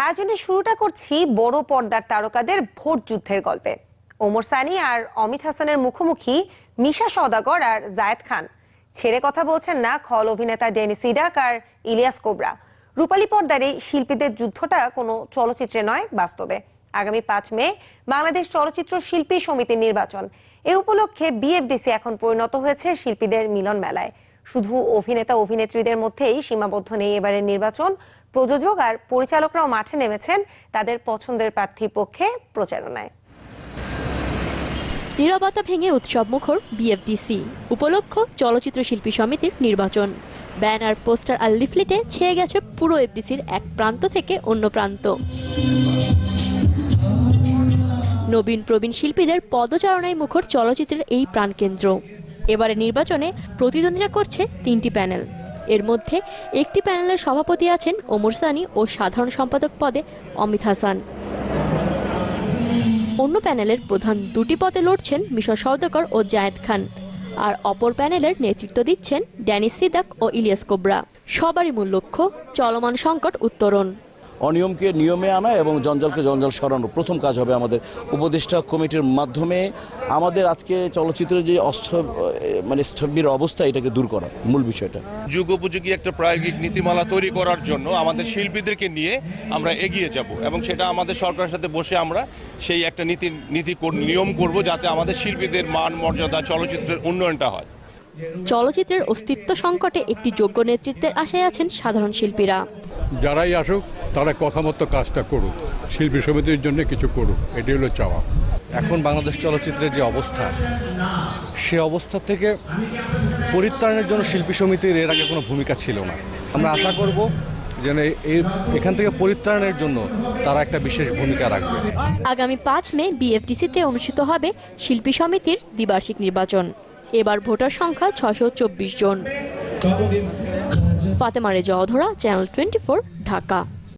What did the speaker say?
আয়োজনে শুরুটা করছি বড় পর্দার তারকাদের ভোট যুদ্ধের গল্পে। ওমর সানি আর অমিত হাসানের মুখোমুখি মিশা সওদাগর আর জায়েদ খান। ছেড়ে কথা বলছেন না খল অভিনেতা ডেনিস ইডাক আর ইলিয়াস কোবরা। রূপালী পর্দার এই শিল্পীদের যুদ্ধটা কোনো চলচ্চিত্রে নয়, বাস্তবে। আগামী 5 মে বাংলাদেশ চলচ্চিত্র শিল্পী সমিতির নির্বাচন। এ উপলক্ষে বিএফডিসি এখন পরিণত হয়েছে শিল্পীদের মিলন মেলায়। শুধু অভিনেতা অভিনেত্রীদের মধ্যেই সীমাবদ্ধ নেই এবারের নির্বাচন। প্রযোজক আর পরিচালকরাও মাঠে নেমেছেন তাদের পছন্দের প্রার্থীর পক্ষে প্রচারণায়। নীরবতা ভেঙে উৎসব মুখর বিএফডিসি। উপলক্ষ চলচ্চিত্র শিল্পী সমিতির নির্বাচন। ব্যানার, পোস্টার আর লিফলেটে ছেয়ে গেছে পুরো এফডিসির এক প্রান্ত থেকে অন্য প্রান্ত। নবীন প্রবীণ শিল্পীদের পদচারণায় মুখর চলচ্চিত্রের এই প্রাণকেন্দ্র। এবারে নির্বাচনে প্রতিদ্বন্দ্বিতা করছে 3টি প্যানেল। এর মধ্যে একটি প্যানেলের সভাপতি আছেন ওমর সানি ও সাধারণ সম্পাদক পদে অমিত হাসান। অন্য প্যানেলের প্রধান 2টি পদে লড়ছেন মিশা সওদাগর ও জায়েদ খান। আর অপর প্যানেলের নেতৃত্ব দিচ্ছেন ডেনিস ইডাক ও ইলিয়াস কোবরা। সবারই মূল লক্ষ্য চলমান সংকট উত্তরণ। অনিয়মকে নিয়মে আনা এবং জঞ্জালকে জঞ্জাল সরানো প্রথম কাজ হবে আমাদের উপদেষ্টা কমিটির মাধ্যমে। আমাদের আজকে চলচ্চিত্রের যে স্থবির অবস্থা, এটাকে দূর করা মূল বিষয়টা। যুগোপযোগী একটা প্রায়োগিক নীতিমালা তৈরি করার জন্য আমাদের শিল্পীদেরকে নিয়ে আমরা এগিয়ে যাব এবং সেটা আমাদের সরকারের সাথে বসে আমরা সেই একটা নিয়ম করব, যাতে আমাদের শিল্পীদের মান মর্যাদা, চলচ্চিত্রের উন্নয়নটা হয়। চলচ্চিত্রের অস্তিত্ব সংকটে একটি যোগ্য নেতৃত্বের আশায় আছেন সাধারণ শিল্পীরা। যারাই আসুক তারা কথা মতো কাজটা করুক, শিল্পী সমিতির জন্য কিছু করুক, এটি হলো চাওয়া। এখন বাংলাদেশ চলচ্চিত্রের যে অবস্থা, সে অবস্থা থেকে পরিত্রাণের জন্য শিল্পী সমিতির এর আগে কোনো ভূমিকা ছিল না। আমরা আশা করব যেন এখান থেকে পরিত্রাণের জন্য তারা একটা বিশেষ ভূমিকা রাখবে। আগামী 5 মে বিএফডিসিতে অনুষ্ঠিত হবে শিল্পী সমিতির দ্বিবার্ষিক নির্বাচন। এবার ভোটার সংখ্যা 624 জন। ফাতেমা রেজা অধরা, চ্যানেল 24, ঢাকা।